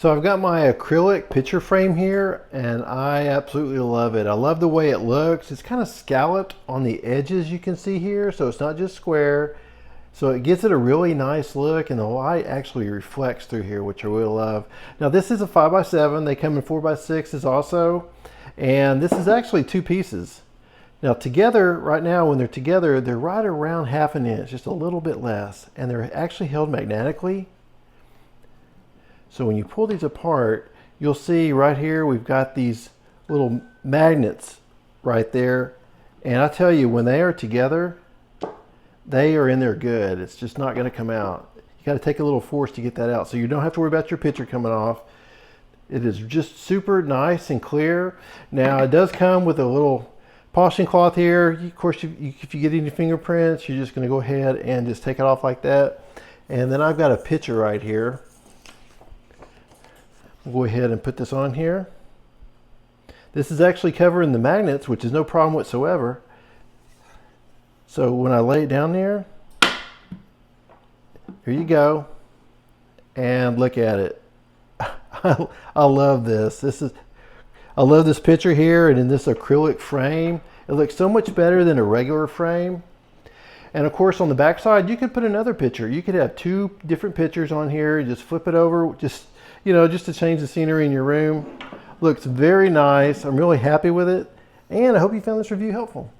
So I've got my acrylic picture frame here and I absolutely love it. I love the way it looks. It's kind of scalloped on the edges, you can see here, so it's not just square. So it gives it a really nice look, and the light actually reflects through here, which I really love. Now this is a 5x7. They come in 4x6s also, and this is actually 2 pieces. Now together, right now when they're together, they're right around 1/2 inch, just a little bit less, and they're actually held magnetically. So when you pull these apart, you'll see right here we've got these little magnets right there. And I tell you, when they are together, they are in there good. It's just not going to come out. You got to take a little force to get that out. So you don't have to worry about your picture coming off. It is just super nice and clear. Now it does come with a little polishing cloth here. Of course, if you get any fingerprints, you're just going to go ahead and just take it off like that. And then I've got a picture right here. We'll go ahead and put this on here. This is actually covering the magnets, which is no problem whatsoever. So when I lay it down there, here you go, and look at it. I love this. I love this picture here, and in this acrylic frame, it looks so much better than a regular frame. And of course, on the back side, you could put another picture. You could have 2 different pictures on here. Just flip it over, just to change the scenery in your room. Looks very nice. I'm really happy with it, and I hope you found this review helpful.